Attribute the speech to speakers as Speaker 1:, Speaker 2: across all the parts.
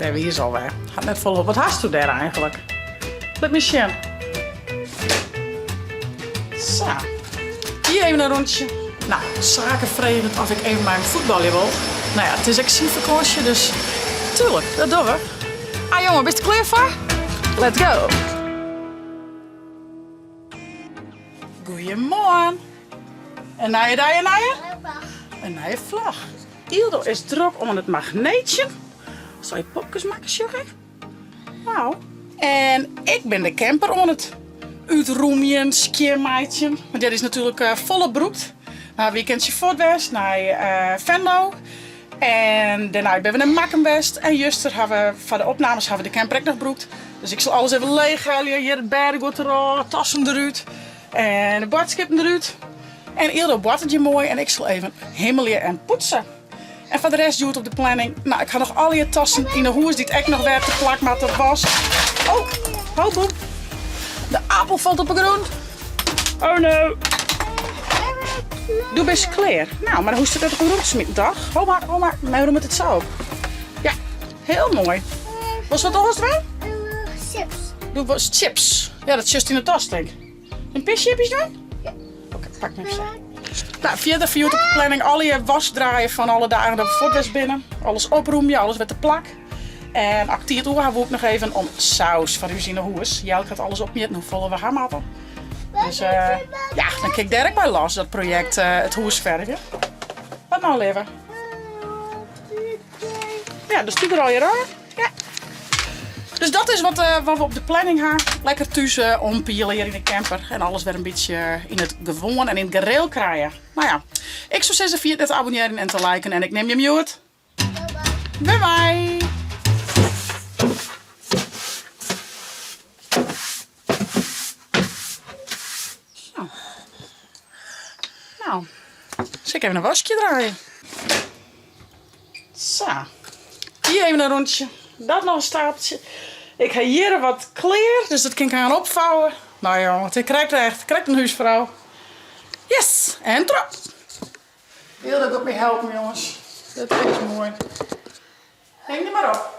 Speaker 1: Daar wie is alweer. Gaat net volop. Wat hast u daar eigenlijk? Laat me zien. Zo. Hier even een rondje. Nou, zaken vregen of ik even mijn voetbalje wil. Nou ja, het is vakantie, dus tuurlijk, dat doen we. Ah jongen, ben je er klaar voor? Let's go. Goedemorgen. En naaien. Een nieuwe vlag. Ildo is druk om het magneetje. Zal je popjes maken, Sjogge? Nou. En ik ben de camper om het uitroemien, skiermaatje. Maar dit is natuurlijk volle broekt. Nou, weekendje voortwest naar Venlo. En daarna ben we naar Makkenwest. En juster hebben we voor de opnames hebben we de camper ook nog broekt. Dus ik zal alles even leeghalen. Hier het berg wordt er tassen eruit. En de bordskippen eruit. En Ildo wordt het je mooi. En ik zal even hemelen en poetsen. En voor de rest doe het op de planning. Nou, ik ga nog al je tassen in de hoes die het echt nog werd te plak, maar dat was. Oh, hoop op. De appel valt op de grond. Oh no. Doe best klaar. Nou, maar hoe zit het op de grond smit? Dag. Ho maar. Maar hoe moet het zo? Ja, heel mooi. Was wat anders wel?
Speaker 2: Chips.
Speaker 1: Doe wat chips. Ja, dat is just in de tas, denk ik. Een pischipjes doen? Ja. Oké, pak me even. Nou, verder voor op de planning al je was draaien van alle dagen dat we voortwest binnen. Alles oproemen, alles met de plak. En actief doen hebben we ook nog even om saus van Usine Hoes. Jij gaat alles opmeten, hoe volle we gaan maken. Dus ja, dan kijk Dirk bij los, dat project het hoesverven. Wat nou, leven? Ja, dus die er al je raar. Ja. Dus dat is wat we op de planning gaan. Lekker thuis ompielen hier in de camper. En alles weer een beetje in het gewoon en in het gereel krijgen. Nou ja, ik zou zeggen via het abonneren en te liken. En ik neem je mute. Bye bye. Zo. Nou, zal ik even een wasje draaien. Zo. Hier even een rondje. Dat nog een stapeltje. Ik ga hier wat kleer, dus dat kan ik gaan opvouwen. Nou jongen, het krijgt echt. Krijgt een huisvrouw. Yes, en trap. Wil dat ook mee helpen, jongens. Dat is mooi. Hang er maar op.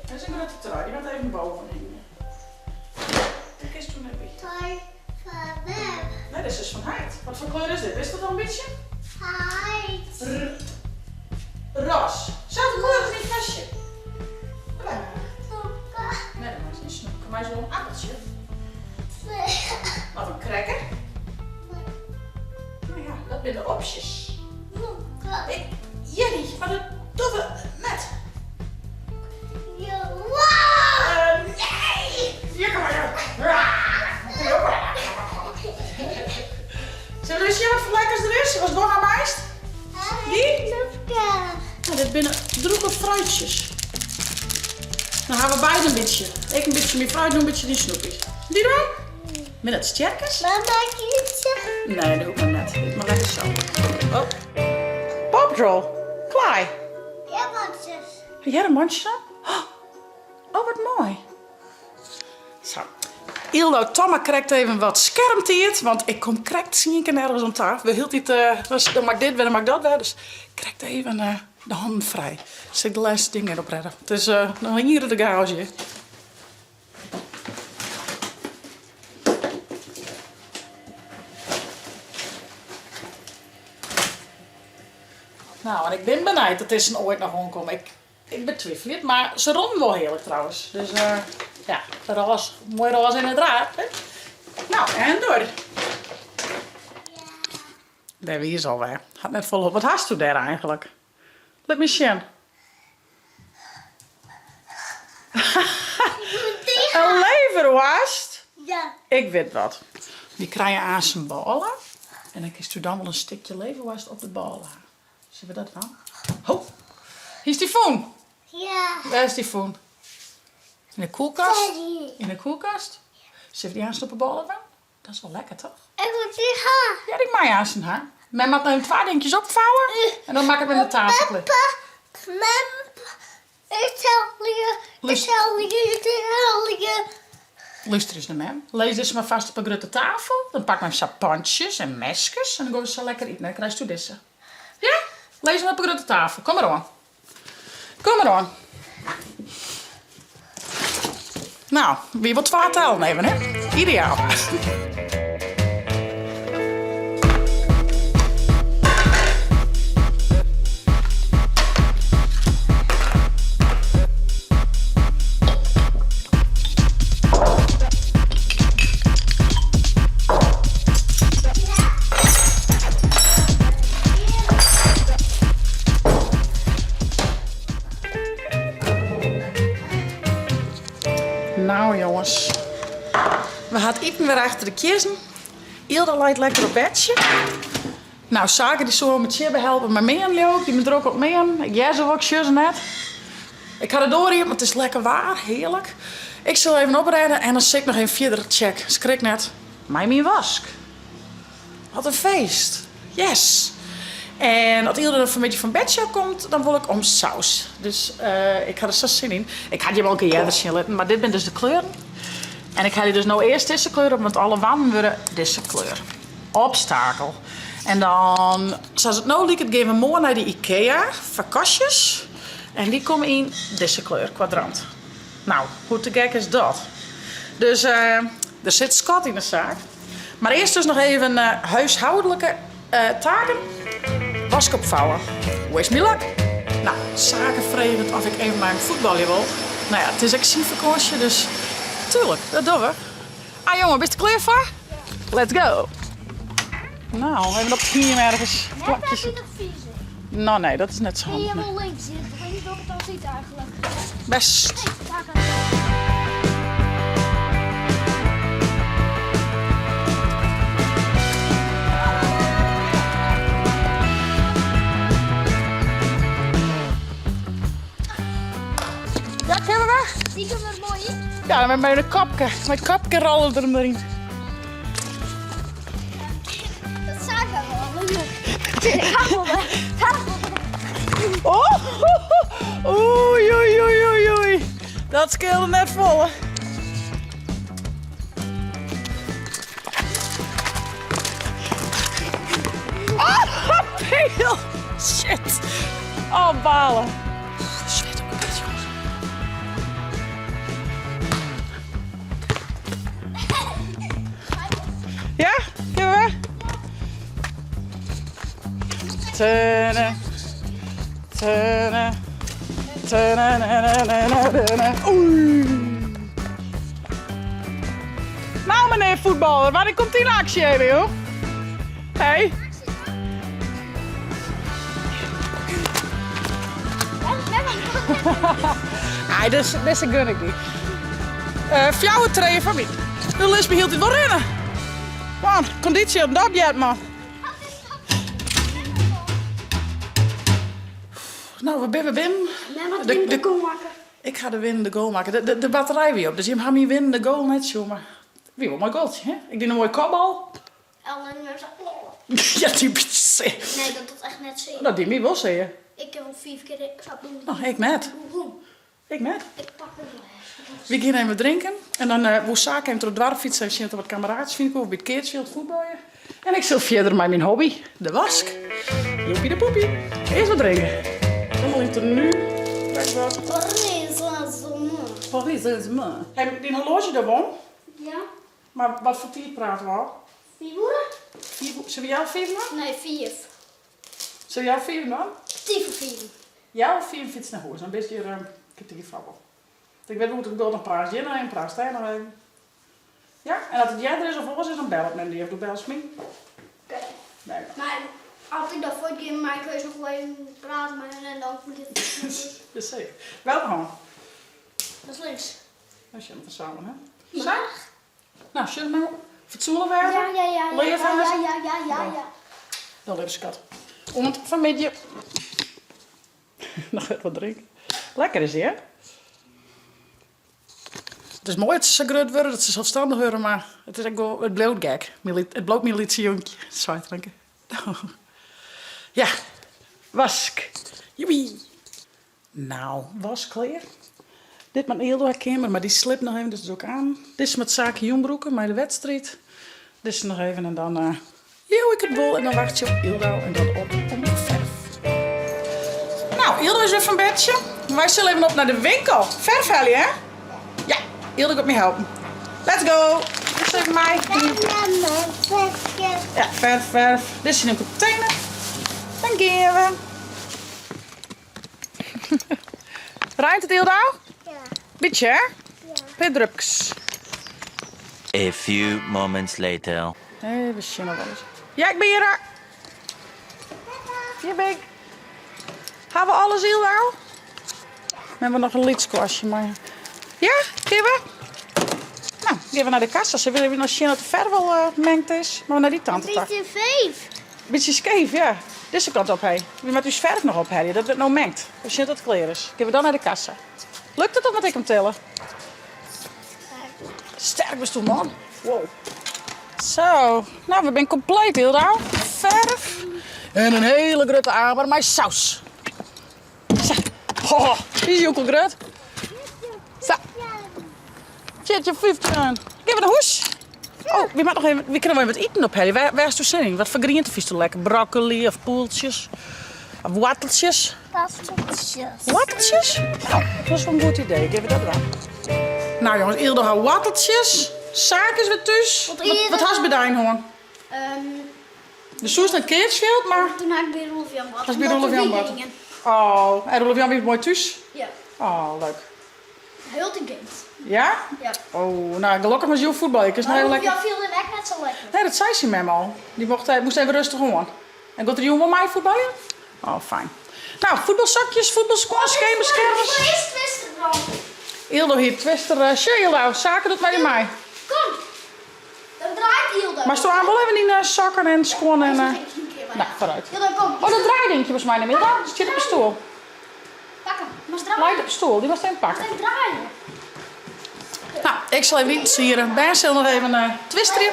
Speaker 1: Dat is een grote trui, die gaat even boven hangen. Kijk eens toen even.
Speaker 2: Trui van hem.
Speaker 1: Nee, dit is dus van Heid. Wat voor kleur is dit? Is dat dan een beetje?
Speaker 2: Hij.
Speaker 1: Ros. Zelfde kleur als die vestje. Nee, dat maakt niet snoeken. Maar zo'n appeltje. Wat een cracker. Nou ja, dat zijn de opties. Jenny, maar dat doen we net. Nee! Hier, kom maar. Zullen we eens zien wat voor lekkers er is? Was nog aan meist? Die? Nou, dit binnen droege fruitjes. Dan gaan we beide een beetje. Ik een beetje meer fruit, doe een beetje die snoepjes. Die dan? Met het sterkers?
Speaker 2: Mama, kindje.
Speaker 1: Nee, dat hoeft maar net. Ik mag lekker zo. Oh. Paw Klaai.
Speaker 2: Ja, wat is?
Speaker 1: Heb jij een mondje dan? Oh, wat mooi. Zo. Ildo Thomas krijgt even wat schermteert, want ik kom krijgt zien ik nergens om tafel. We hield dit, dan maak dit, dan maak dat weer. Dus ik krijg even de handen vrij. Dus ik de laatste dingen erop redden. Dus nog hier de garage. Nou, en ik ben benieuwd dat is een ooit nog omkomen. Ik betwijfel het, maar ze ronden wel heerlijk trouwens. Dus ja, mooi roze in het draad. Hè? Nou, en door. Daar wie is alweer. Gaat net volop. Wat hast u daar eigenlijk? Laat me zien. Een leverwast?
Speaker 2: Ja.
Speaker 1: Ik weet wat. Die krijg je aan zijn ballen. En dan kiest u dan wel een stukje leverwast op de ballen. Zien we dat dan? Ho! Hier is die phone.
Speaker 2: Ja.
Speaker 1: Waar is die phone? In de koelkast?
Speaker 2: Daddy.
Speaker 1: In de koelkast? Zullen we die aansnoepenballen dan? Dat is wel lekker, toch?
Speaker 2: Ik moet die gaan.
Speaker 1: Ja, die mag je aan zijn haar. Men mag nou 2 dingetjes opvouwen. En dan maak ik met de tafel klaar. Luister eens naar mij. Lees dus maar vast op een grote tafel. Dan pak ik mijn sapantjes en mesjes. En dan gaan we zo lekker eten. Dan krijg je deze. Ja? Lees hem op een grote tafel. Kom maar aan. Kom maar aan. Nou, wie wil 12 tellen even, hè? Ideaal. Nou jongens, we gaan eten weer achter de kiezen. Ieder lijkt lekker op bedje. Nou, zaken die zo met Chibbe helpen me mee aan ook. Die moet er ook wat mee aan. Ik jij zo ook zus net. Ik ga er door hier, maar het is lekker waar. Heerlijk. Ik zal even oprijden en dan zie ik nog een verder check. Schrik net. Mijn wask. Wat een feest. Yes. En als iedereen een beetje van bedje komt, dan wil ik om saus. Dus ik ga er zo zin in. Ik ga die wel een keer eerder zien laten, maar dit zijn dus de kleuren. En ik ga die dus nou eerst deze kleur op, want alle wanden worden deze kleur. Obstakel. En dan, zoals het nou lijkt, geven we morgen naar de Ikea voor kastjes. En die komen in deze kleur, kwadrant. Nou, hoe te gek is dat? Dus er zit Scott in de zaak. Maar eerst dus nog even huishoudelijke taken. Wask opvouwen. Wish me luck. Nou, zaken vrevend of ik even mijn voetbalje wil. Nou ja, het is vakantie, dus tuurlijk, dat doen we. Ah jongen, ben je er klaar voor? Let's go. Nou, even op de knieën ergens. Plakjes.
Speaker 2: Heb je nog vieze?
Speaker 1: Nou nee, dat is net zo
Speaker 2: Nee,
Speaker 1: handig.
Speaker 2: helemaal links zit. Ik weet niet of het al ziet eigenlijk.
Speaker 1: Best.
Speaker 2: Daar kan het.
Speaker 1: Ja, kunnen we?
Speaker 2: Die kunnen er mooi in.
Speaker 1: Ja, met mijn kapje. Mijn kapje rollen er maar in.
Speaker 2: Dat zagen we wel.
Speaker 1: Oh, oei, oei, oei, oei, oei. Dat scheelde net vol, hè. Ah, peel. Shit. Oh, balen. Zweet op mijn kut, jongens. Ja? Kunnen we? Tene. Tene. Tene. Oei. Nou, meneer voetballer, wanneer komt die in actie even, joh? Hey. Ah, deze gun ik niet. Fjouwe treden van mij. De Lisbeth hield het wel rennen. Man, conditie op dat jet, man. Nou, we binnen.
Speaker 2: Nee, wat wil je kom maken?
Speaker 1: Ik ga de winnende goal maken. De batterij weer op. Dus je gaat niet winnen de goal net zo, maar wie wil mijn goaltje, hè? Ik doe een mooie kopbal.
Speaker 2: Ellen en zo.
Speaker 1: Ja, typisch.
Speaker 2: Nee, dat doet echt net zeer.
Speaker 1: Dat die mij wel zeggen.
Speaker 2: Ik heb al 4 keer zat doen.
Speaker 1: Nou, ik net. Ik net.
Speaker 2: Ik pak het wel.
Speaker 1: We gaan even drinken. En dan hoe zaken hem door het dorp fietsen. En zien wat kameraadjes vind ik over bij het keertje voetballen. En ik zal verder met mijn hobby, de wask. Joepie de poepie. Eerst wat drinken. Dan moet je er nu. Kijk wat. Paris Saint-Germain. Hey, die horloge daar won.
Speaker 2: Ja?
Speaker 1: Maar wat voor tijd praten we al?
Speaker 2: 4 woorden?
Speaker 1: Zullen we jou 4 dan?
Speaker 2: Nee, 4.
Speaker 1: Zullen we jou 4 dan?
Speaker 2: 10 voor 4.
Speaker 1: Jou of 4 fiets naar huis. Dan ben je hier, ik heb die gevallen. Ik weet hoe ik door een praat. Je nog een praat. Sta je nog even. Ja? En als het jij er is of alles is, dan bel ik met die. Of doe bel eens mee.
Speaker 2: Oké.
Speaker 1: Nee.
Speaker 2: Maar als ik dat voor het keer mijn keuze nog even praten met hen en dan moet ik het.
Speaker 1: Dat is zeker. Welke hand?
Speaker 2: Dat is links.
Speaker 1: Dat is helemaal samen, hè?
Speaker 2: Maar?
Speaker 1: Nou, zullen we nou fatsoenlijk werden?
Speaker 2: Ja.
Speaker 1: Leven
Speaker 2: Ja.
Speaker 1: Dan leven skat. Om het van beetje. Nog even wat drinken. Lekker is die, hè? Het is mooi dat ze zo groot worden, dat ze zelfstandig worden, maar het is echt wel, het bloot gek. Het bloot militiejonkje. Zwaai drinken. Ja, wask. Joepie. Nou, was klaar. Dit met heel door kamer, maar die slipt nog even, dus ook aan. Dit is met zaken jongbroeken, maar de wedstrijd. Dit is nog even en dan heel ik het bol en dan wacht je op Ildo en dan op om de verf. Nou, Ildo is weer van bedje. Wij zullen even op naar de winkel. Verf, hè? Ja. Hilde gaat me helpen. Let's go. Dit is even mij. Ja, verf. Dit is in een container. Dan gaan we. Ruimt het Hilde al?
Speaker 2: Ja.
Speaker 1: Beetje, hè?
Speaker 2: Ja.
Speaker 1: Paar drupjes.
Speaker 3: A few moments later.
Speaker 1: Even zien nog wel eens. Ja, ik ben hier. Hier ben ik. Gaan we alles Hilde al? We hebben nog een lidskwastje, maar... Ja, geven we? Nou, gaan we naar de kassa. Ze willen weer nog zien dat de verf wel mengd is. Maar naar die tante tak.
Speaker 2: Beetje veef.
Speaker 1: Beetje scheef, ja. Deze kant op, hé. Wie met uw verf nog op, hé. Dat het nou mengt. Als je dat klaar is. Gaan we dan naar de kassa. Lukt het of moet ik hem tellen? Sterk best toen, man. Wow. Zo. Nou, we zijn compleet, Hilda. Verf. En een hele grote amer met saus. Zo. Oh, die is ook al groot. Zo. Tjetje, 15. Geef een hoes. Oh, wie kunnen wel wat eten op, Harry? Waar is de zin? Wat voor groente vies je lekker? Broccoli of poeltjes? Of watteltjes?
Speaker 2: Pasteltjes.
Speaker 1: Watteltjes? Nou, dat is wel een goed idee. Geef dat wel. Nou jongens, Hilde houdt watteltjes. Zaakjes weer thuis. Wat has bedijn gewoon? De soes naar Keertsveld, maar...
Speaker 2: Toen had ik bij Rolf Jan Bad.
Speaker 1: Was bij Rolf Jan Bad? Oh, en Rolf Jan weer mooi thuis?
Speaker 2: Ja.
Speaker 1: Oh, leuk.
Speaker 2: Heel te games.
Speaker 1: Ja?
Speaker 2: Ja.
Speaker 1: Oh, nou gelukkig was je ook voetbal. Ik is
Speaker 2: Maar
Speaker 1: nou
Speaker 2: Rolf
Speaker 1: heel
Speaker 2: Jan
Speaker 1: lekker.
Speaker 2: viel de weg net zo lekker.
Speaker 1: Nee, dat zei ze met me al. Die moest even rustig gewoon. En gaat er jongen met mij voetballen? Oh, fijn. Nou, voetbalzakjes, voetbalsquash, gamerschermers.
Speaker 2: Wat is Twister dan?
Speaker 1: Hildo hier, Twister, Hildo, zaken doet mij mij.
Speaker 2: Kom. Dan draait Hilda.
Speaker 1: Maar staan wel even in zakken en squan en... Nou, vooruit.
Speaker 2: Hilda, kom.
Speaker 1: Oh, dat draaidingetje was mij niet meer. Dat zit op de stoel.
Speaker 2: Pak hem. Maar draaien.
Speaker 1: Lijkt op de stoel, die was even pakken.
Speaker 2: Even draaien.
Speaker 1: Nou, ik zal even iets hier. Ben zal nog even twisteren.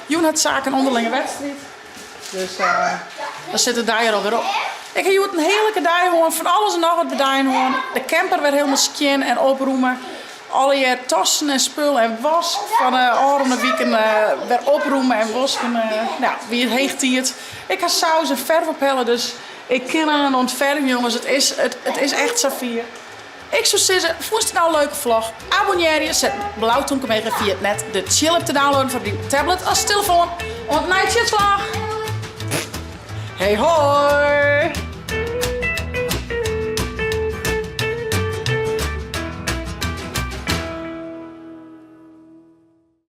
Speaker 1: Joen had zaken een onderlinge wedstrijd. Dus dan zit het daar hier alweer op. Ik heb een heerlijke dag gewoon van alles en nog wat bedaan gewoon. De camper werd helemaal skin en oproemen. Alle je tassen en spullen en was van de weekend weer oproemen en wasken. Nou, wie het heegt het. Ik ga saus en verf ophellen, dus ik ken een ontferming jongens. Het is echt Safir. Ik zou zeggen, vond je het nou een leuke vlog? Abonneer je, zet blauwtonken mee via het net. De chill te downloaden voor die tablet als telefoon. En een vlog. Hey hoi!